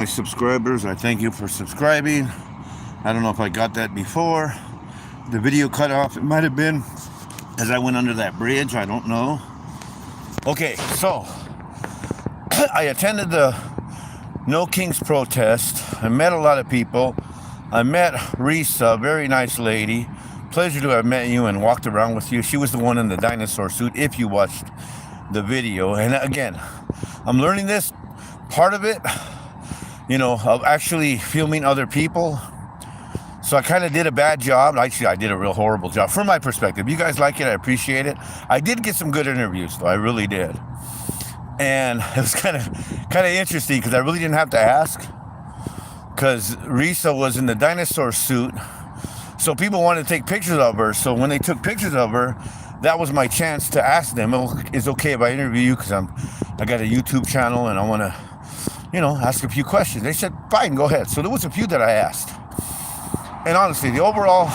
My subscribers, I thank you for subscribing. I don't know if I got that before. The video cut off. It might have been as I went under that bridge. I don't know. Okay, so I attended the No Kings protest. I met a lot of people. I met Risa, very nice lady. Pleasure to have met you and walked around with you. She was the one in the dinosaur suit, if you watched the video. And again, I'm learning this part of it, of actually filming other people. So I kind of did a bad job. Actually, I did a real horrible job from my perspective. You guys like it, I appreciate it. I did get some good interviews, though. I really did. And it was kind of interesting because I really didn't have to ask, because Risa was in the dinosaur suit. So people wanted to take pictures of her. So when they took pictures of her, that was my chance to ask them, is it okay if I interview you? Because I got a YouTube channel and I want to, ask a few questions. They said, fine, go ahead. So there was a few that I asked. And honestly, the overall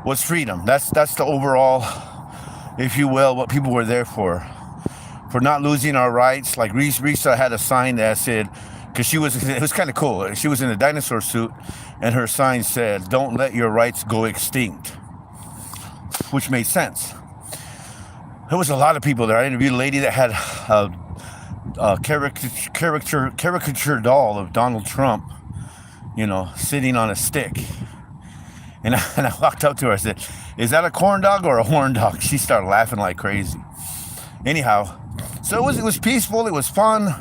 was freedom. That's the overall, if you will, what people were there for not losing our rights. Like Risa had a sign that said, because it was kind of cool. She was in a dinosaur suit, and her sign said, "Don't let your rights go extinct," which made sense. There was a lot of people there. I interviewed a lady that had a caricature doll of Donald Trump, sitting on a stick. And I walked up to her. I said, "Is that a corn dog or a horn dog?" She started laughing like crazy. Anyhow, so it was peaceful. It was fun.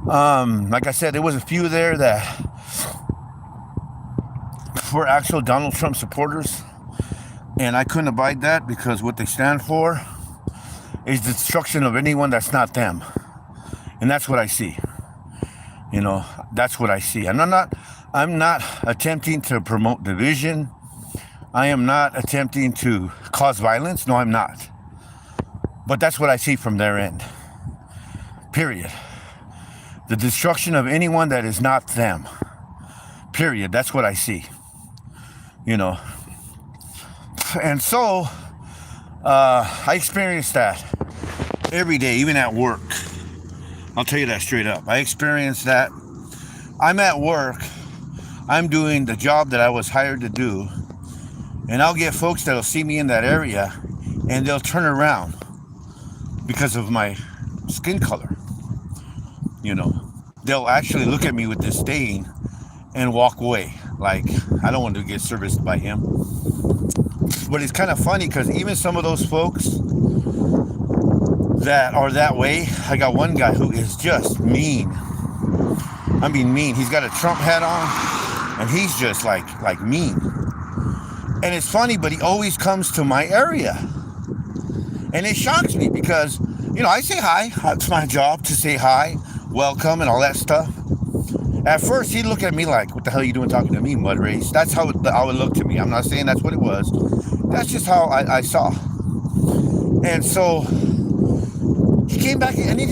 Like I said, there was a few there that were actual Donald Trump supporters, and I couldn't abide that, because what they stand for is the destruction of anyone that's not them. And that's what I see. That's what I see. And I'm not attempting to promote division. I am not attempting to cause violence. No, I'm not. But that's what I see from their end. Period. The destruction of anyone that is not them. Period. That's what I see. And so, I experience that every day, even at work. I'll tell you that straight up. I experience that. I'm at work. I'm doing the job that I was hired to do. And I'll get folks that'll see me in that area, and they'll turn around because of my skin color. They'll actually look at me with disdain and walk away. Like, I don't want to get serviced by him. But it's kind of funny, because even some of those folks that are that way, I got one guy who is just mean. I mean mean. He's got a Trump hat on, and he's just like mean. And it's funny, but he always comes to my area. And it shocks me because, I say hi. It's my job to say hi, welcome, and all that stuff. At first, he'd look at me like, what the hell are you doing talking to me, mud race? That's how it looked to me. I'm not saying that's what it was. That's just how I saw. And so he came back, and he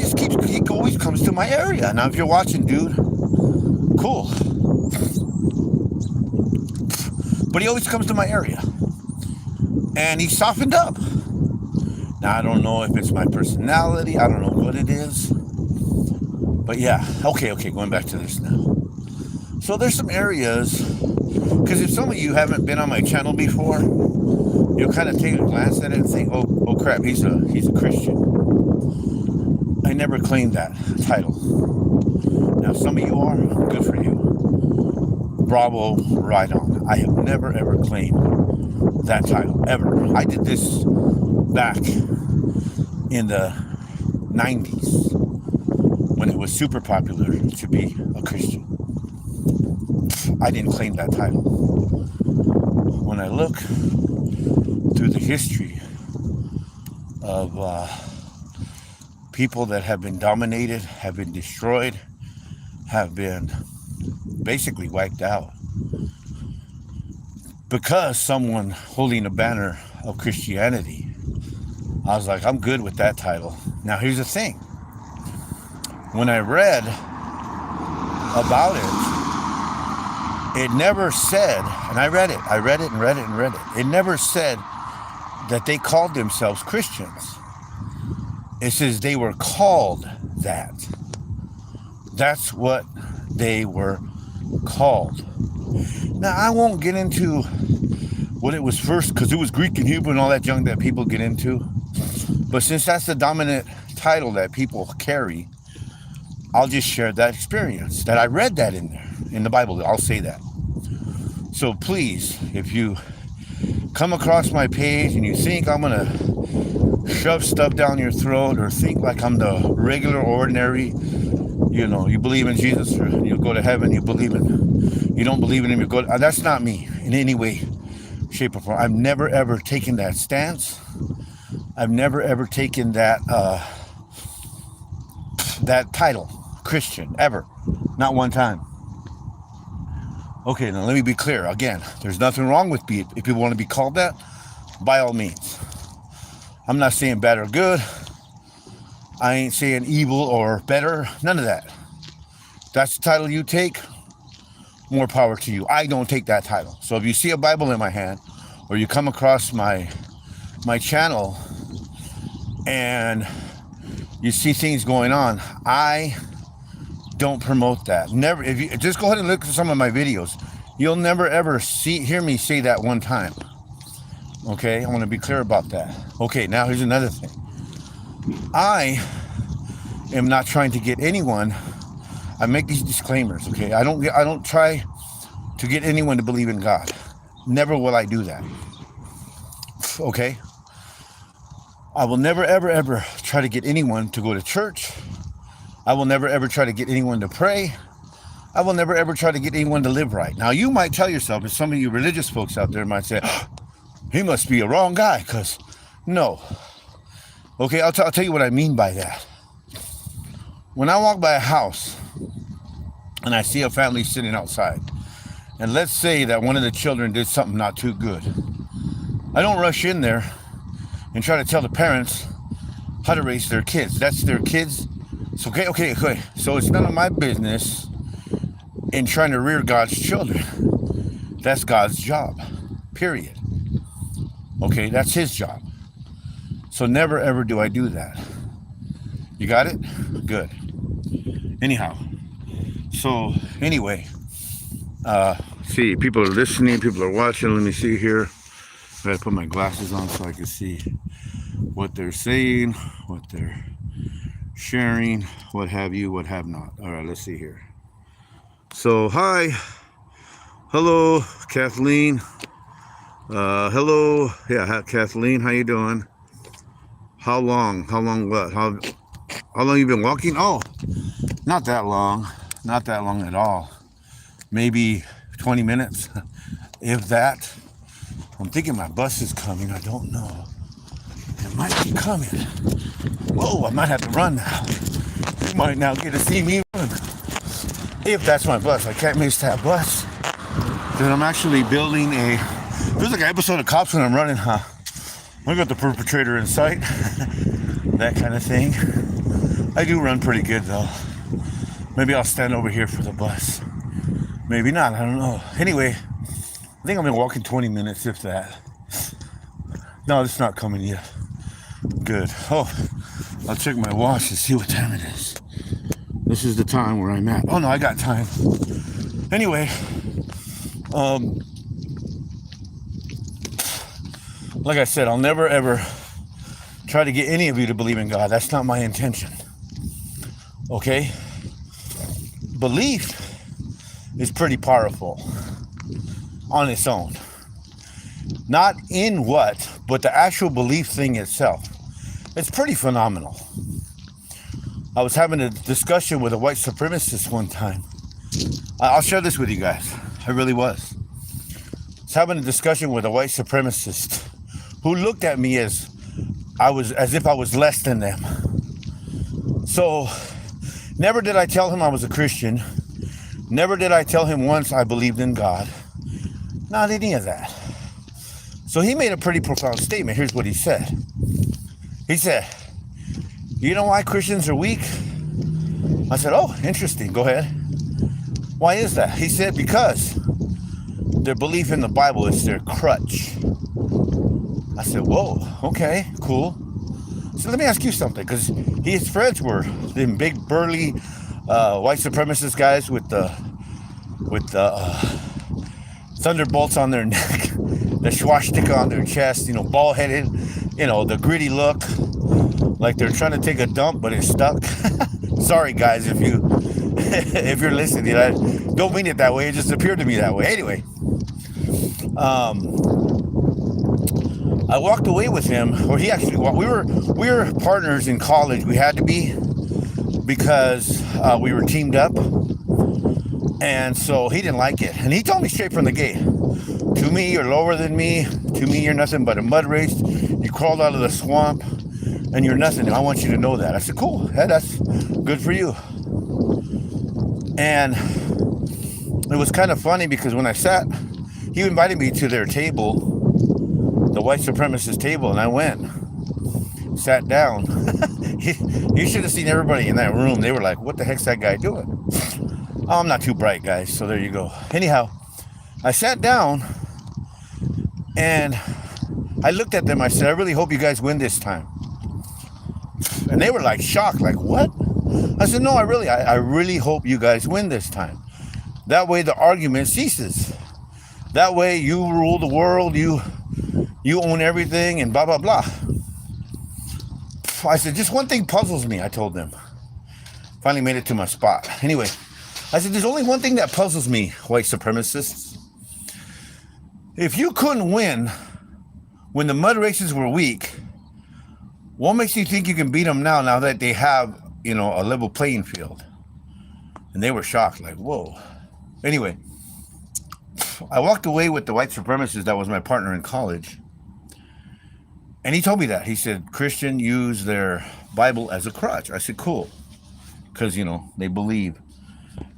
always comes to my area. Now, if you're watching, dude, cool. But he always comes to my area. And he softened up. Now, I don't know if it's my personality. I don't know what it is. But yeah, okay, going back to this now. So there's some areas, because if some of you haven't been on my channel before, you'll kind of take a glance at it and think, oh crap, he's a Christian. I never claimed that title. Now, some of you are, good for you. Bravo, right on. I have never, ever claimed that title, ever. I did this back in the 90s, when it was super popular to be a Christian. I didn't claim that title. When I look through the history of people that have been dominated, have been destroyed, have been basically wiped out because someone holding a banner of Christianity, I was like, I'm good with that title. Now, here's the thing. When I read about it never said, and I read it. It never said that they called themselves Christians. It says they were called that. That's what they were called. Now, I won't get into what it was first, because it was Greek and Hebrew and all that junk that people get into. But since that's the dominant title that people carry, I'll just share that experience, that I read that in there, in the Bible. I'll say that. So please, if you come across my page and you think I'm going to shove stuff down your throat, or think like I'm the regular, ordinary, you believe in Jesus, or you'll go to heaven, you don't believe in him, you go to, that's not me in any way, shape, or form. I've never, ever taken that stance. I've never, ever taken that title, Christian, ever. Not one time. Okay, now let me be clear. Again, there's nothing wrong with if people want to be called that, by all means. I'm not saying bad or good. I ain't saying evil or better. None of that. That's the title you take, more power to you. I don't take that title. So if you see a Bible in my hand, or you come across my channel and you see things going on, I don't promote that. Never. If you just go ahead and look at some of my videos, you'll never ever hear me say that one time. Okay, I want to be clear about that. Okay, now here's another thing. I am not trying to get anyone. I make these disclaimers. Okay, I don't try to get anyone to believe in God. Never will I do that. Okay. I will never, ever, ever try to get anyone to go to church. I will never, ever try to get anyone to pray. I will never, ever try to get anyone to live right. Now, you might tell yourself, and some of you religious folks out there might say, oh, he must be a wrong guy, because no. Okay, I'll tell you what I mean by that. When I walk by a house and I see a family sitting outside, and let's say that one of the children did something not too good, I don't rush in there and try to tell the parents how to raise their kids. That's their kids. So, okay. So it's none of my business in trying to rear God's children. That's God's job, period. Okay, that's his job. So never, ever do I do that. You got it? Good. Anyhow, so anyway, see, people are listening, people are watching. Let me see here. I gotta put my glasses on so I can see what they're saying, what they're sharing, what have you, what have not. All right, let's see here. So, hi. Hello, Kathleen. Hello. Yeah, Kathleen, how you doing? How long what? How long you been walking? Oh, not that long. Not that long at all. Maybe 20 minutes, if that. I'm thinking my bus is coming. I don't know. It might be coming. Whoa, I might have to run now. You might now get to see me run. If that's my bus. I can't miss that bus. Then I'm actually building feels like an episode of Cops when I'm running, huh? I got the perpetrator in sight. That kind of thing. I do run pretty good though. Maybe I'll stand over here for the bus. Maybe not, I don't know. Anyway, I think I've been walking 20 minutes, if that. No, it's not coming yet. Good. Oh, I'll check my watch and see what time it is. This is the time where I'm at. Oh no, I got time. Anyway, like I said, I'll never ever try to get any of you to believe in God. That's not my intention. Okay? Belief is pretty powerful on its own. Not in what, but the actual belief thing itself. It's pretty phenomenal. I was having a discussion with a white supremacist one time. I'll share this with you guys. I really was. I was having a discussion with a white supremacist who looked at me as if I was less than them. So, never did I tell him I was a Christian. Never did I tell him once I believed in God. Not any of that. So he made a pretty profound statement. Here's what he said. He said, you know why Christians are weak? I said, oh, interesting. Go ahead. Why is that? He said, because their belief in the Bible is their crutch. I said, whoa, okay, cool. So let me ask you something, because his friends were them big, burly, white supremacist guys with the thunderbolts on their neck, the swastika on their chest, bald-headed, the gritty look, like they're trying to take a dump, but it's stuck. Sorry, guys, if you're listening, I don't mean it that way. It just appeared to me that way. Anyway, I walked away with him, or he actually walked. We were partners in college. We had to be, because we were teamed up. And so he didn't like it. And he told me straight from the gate, to me, you're lower than me. To me, you're nothing but a mud race. You crawled out of the swamp and you're nothing. I want you to know that. I said, cool. Yeah, that's good for you. And it was kind of funny because when I sat, he invited me to their table, the white supremacist table, and I went, sat down. You should have seen everybody in that room. They were like, what the heck's that guy doing? Oh, I'm not too bright, guys, so there you go. Anyhow, I sat down, and I looked at them. I said, I really hope you guys win this time. And they were like shocked, like, what? I said, no, I really hope you guys win this time. That way the argument ceases. That way you rule the world, you own everything, and blah, blah, blah. I said, just one thing puzzles me, I told them. Finally made it to my spot. Anyway, I said, there's only one thing that puzzles me, white supremacists. If you couldn't win when the mud races were weak, what makes you think you can beat them now that they have, a level playing field? And they were shocked, like, whoa. Anyway, I walked away with the white supremacist that was my partner in college. And he told me that. He said, Christian used their Bible as a crutch. I said, cool. Because, they believe.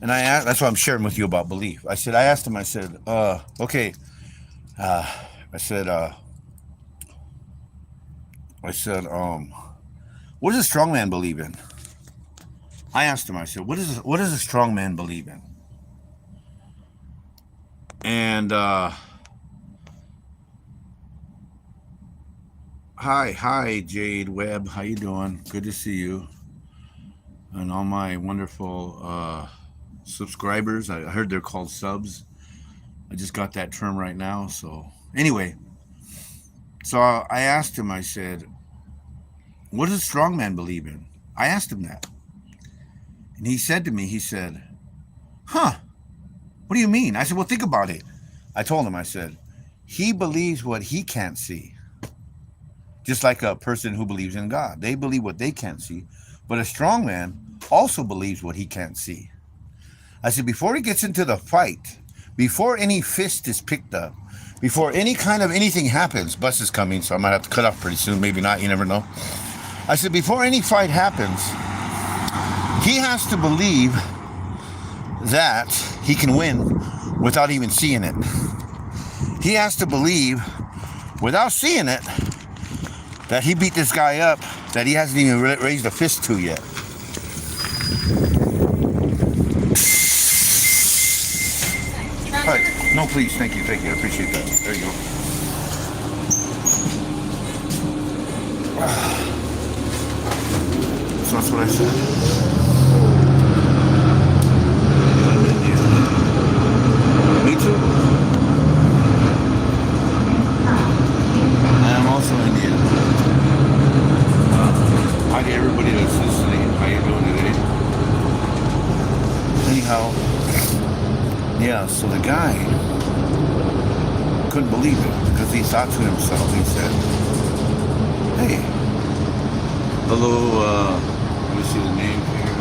And I asked, that's why I'm sharing with you about belief. I asked him, okay. I said, what does a strong man believe in? I asked him, I said, what does a strong man believe in? And, hi, Jade Webb. How you doing? Good to see you. And all my wonderful subscribers. I heard they're called subs. I just got that term right now. So anyway, so I asked him, I said, what does a strong man believe in? I asked him that. And he said to me, what do you mean? I said, well, think about it. I told him, I said, he believes what he can't see. Just like a person who believes in God. They believe what they can't see. But a strong man also believes what he can't see. I said, before he gets into the fight, before any fist is picked up, before any kind of anything happens, bus is coming, so I might have to cut off pretty soon, maybe not, you never know. I said, before any fight happens, he has to believe that he can win without even seeing it. He has to believe, without seeing it, that he beat this guy up that he hasn't even raised a fist to yet. All right. No, please. Thank you. I appreciate that. There you go. So that's what I said. I'm Indian. Me too. I am also Indian. Hi to everybody that's listening. How you doing today? Anyhow, yeah, so the guy couldn't believe it because he thought to himself, he said, hey, hello, let me see the name here.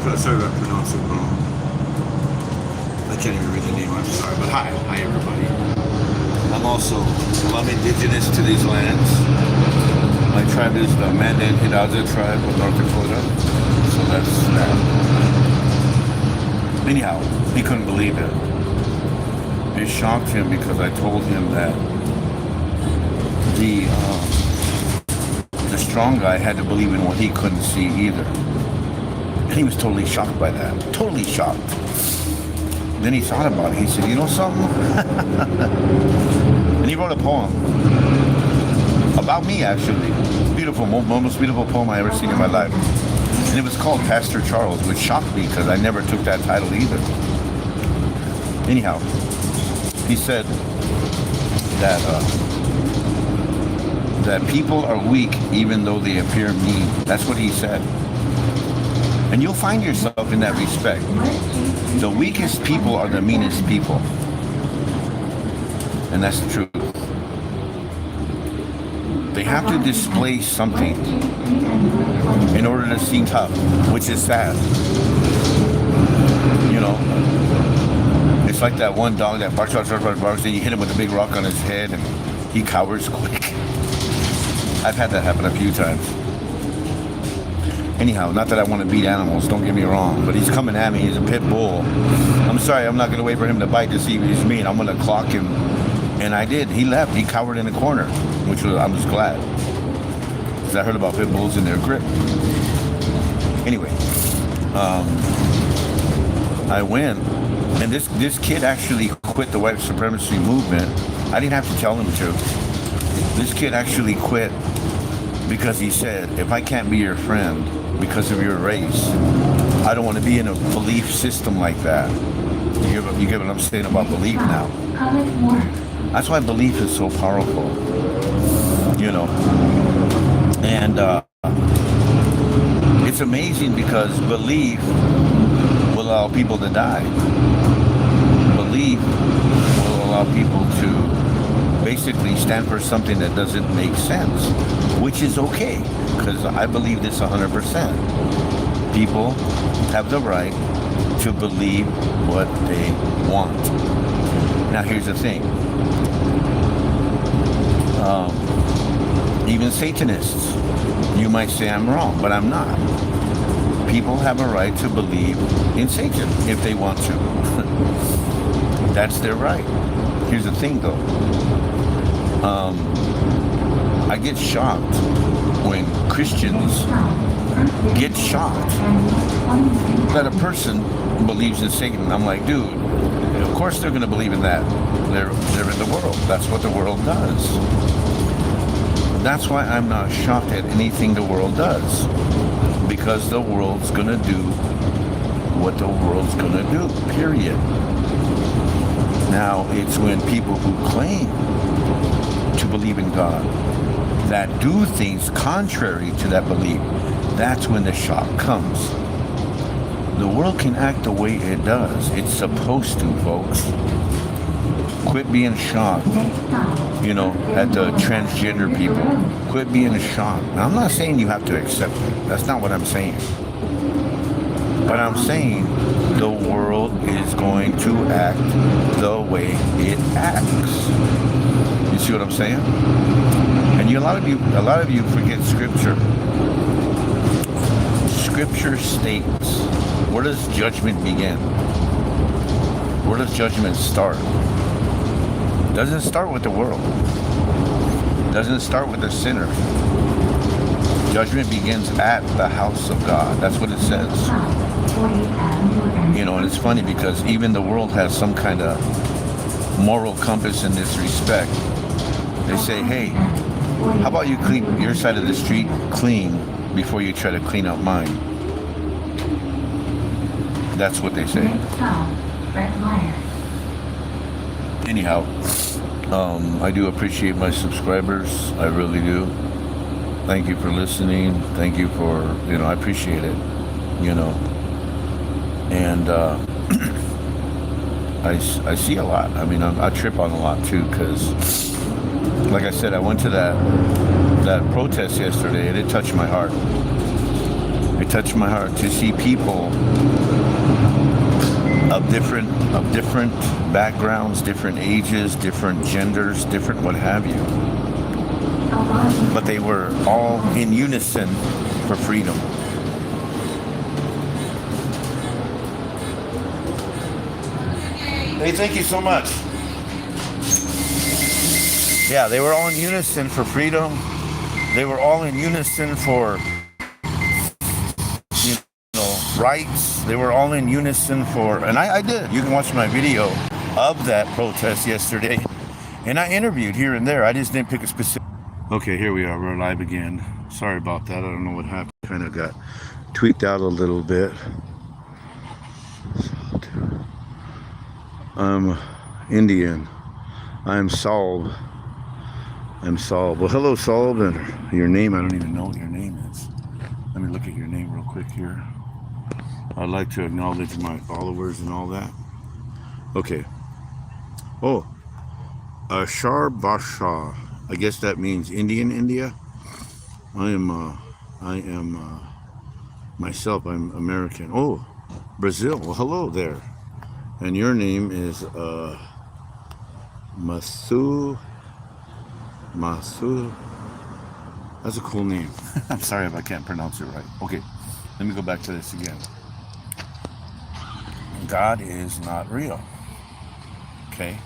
I'm sorry if I pronounced it wrong. I can't even read the name, I'm sorry, but hi everybody. I'm also, I'm indigenous to these lands. My tribe is the Mandan Hidatsa tribe of North Dakota, so that's that. Anyhow, he couldn't believe it. It shocked him because I told him that the strong guy had to believe in what he couldn't see either. And he was totally shocked by that, totally shocked. Then he thought about it. He said, you know something? And he wrote a poem. about me, actually. Beautiful, most beautiful poem I ever seen in my life. And it was called Pastor Charles, which shocked me because I never took that title either. Anyhow, he said that that people are weak even though they appear mean. That's what he said. And you'll find yourself in that respect. The weakest people are the meanest people. And that's the truth. They have to display something in order to seem tough, which is sad. You know, it's like that one dog that barks, then you hit him with a big rock on his head and he cowers quick. I've had that happen a few times. Anyhow, not that I want to beat animals, don't get me wrong, but he's coming at me. He's a pit bull. I'm sorry, I'm not going to wait for him to bite to see if he's mean. I'm going to clock him. And I did. He left. He cowered in the corner, which was, I was glad. Because I heard about pit bulls in their grip. Anyway, I went, and this kid actually quit the white supremacy movement. I didn't have to tell him to. This kid actually quit because he said, if I can't be your friend because of your race, I don't want to be in a belief system like that. You get what I'm saying about belief now? That's why belief is so powerful, you know. And it's amazing because belief will allow people to die. Belief will allow people to basically stand for something that doesn't make sense, which is okay, because I believe this 100%. People have the right to believe what they want. Now here's the thing. Even Satanists, you might say I'm wrong, but I'm not. People have a right to believe in Satan if they want to. That's their right. Here's the thing though. I get shocked when Christians get shocked that a person believes in Satan. I'm like, dude, of course they're going to believe in that. They're in the world. That's what the world does. That's why I'm not shocked at anything the world does. Because the world's going to do what the world's going to do, period. Now, it's when people who claim to believe in God that do things contrary to that belief, that's when the shock comes. The world can act the way it does. It's supposed to, folks. Quit being shocked, you know, at the transgender people. Quit being shocked. Now, I'm not saying you have to accept it. That's not what I'm saying. But I'm saying the world is going to act the way it acts. You see what I'm saying? And a lot of you forget Scripture. Scripture states, where does judgment begin? Where does judgment start? It doesn't start with the world. It doesn't start with the sinner. Judgment begins at the house of God. That's what it says. You know, and it's funny because even the world has some kind of moral compass in this respect. They say, hey, how about you clean your side of the street clean before you try to clean up mine? That's what they say. Anyhow, I do appreciate my subscribers. I really do. Thank you for listening. Thank you for, you know, I appreciate it, you know. And I see a lot. I mean, I trip on a lot too, because like I said, I went to that protest yesterday and it touched my heart. It touched my heart to see people of different backgrounds, different ages, different genders, different what have you. But they were all in unison for freedom. Hey, thank you so much. Yeah, they were all in unison for freedom. They were all in unison for, you know, rights. They were all in unison for, and I did. You can watch my video of that protest yesterday. And I interviewed here and there. I just didn't pick a specific. Okay, here we are. We're live again. Sorry about that. I don't know what happened. Kind of got tweaked out a little bit. I'm Indian. I'm Solve. I'm Solve. Well, hello, Solve. And your name, I don't even know what your name is. Let me look at your name real quick here. I'd like to acknowledge my followers and all that. Okay. Oh, Ashar Basha. I guess that means Indian India. I am myself. I'm American. Oh, Brazil. Well, hello there. And your name is Masu. That's a cool name. I'm sorry if I can't pronounce it right. Okay, let me go back to this again. God is not real. Okay.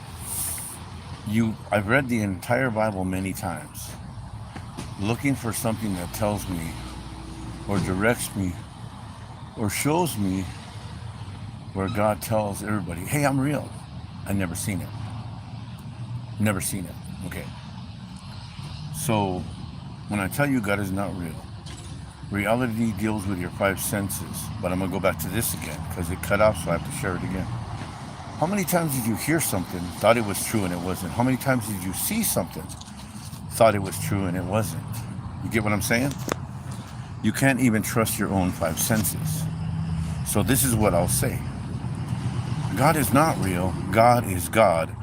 I've read the entire Bible many times, looking for something that tells me, or directs me, or shows me where God tells everybody, "Hey, I'm real." I've never seen it. Never seen it. Okay. So, when I tell you God is not real, reality deals with your five senses. But I'm going to go back to this again because it cut off, so I have to share it again. How many times did you hear something, thought it was true and it wasn't? How many times did you see something, thought it was true and it wasn't? You get what I'm saying? You can't even trust your own five senses. So this is what I'll say. God is not real. God is God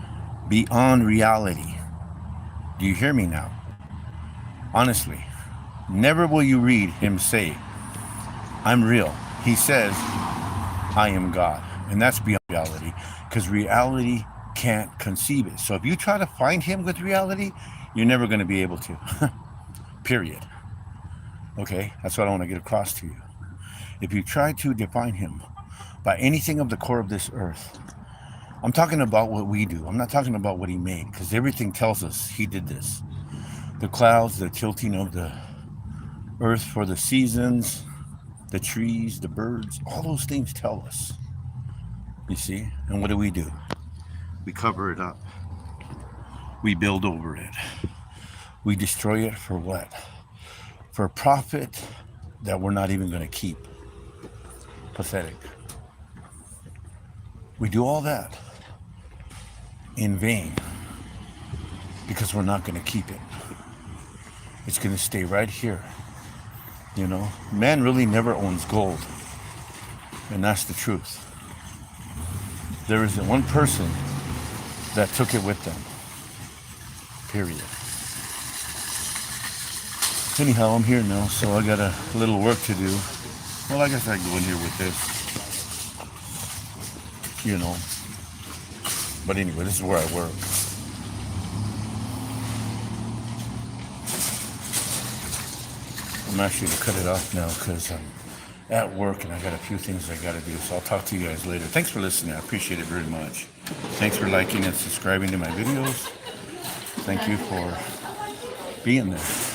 beyond reality. Do you hear me now? Honestly, never will you read him say, "I'm real." He says, "I am God." And that's beyond reality, because reality can't conceive it. So if you try to find him with reality, you're never going to be able to. Period. Okay? That's what I want to get across to you. If you try to define him by anything of the core of this earth, I'm talking about what we do. I'm not talking about what he made, because everything tells us he did this. The clouds, the tilting of the earth for the seasons, the trees, the birds, all those things tell us. You see? And what do? We cover it up. We build over it. We destroy it for what? For a profit that we're not even going to keep. Pathetic. We do all that in vain because we're not going to keep it. It's going to stay right here. You know, man really never owns gold. And that's the truth. There isn't one person that took it with them. Period. Anyhow, I'm here now, so I got a little work to do. Well, I guess I can go in here with this. You know. But anyway, this is where I work. I'm actually going to cut it off now because I'm at work and I got a few things I got to do. So I'll talk to you guys later. Thanks for listening. I appreciate it very much. Thanks for liking and subscribing to my videos. Thank you for being there.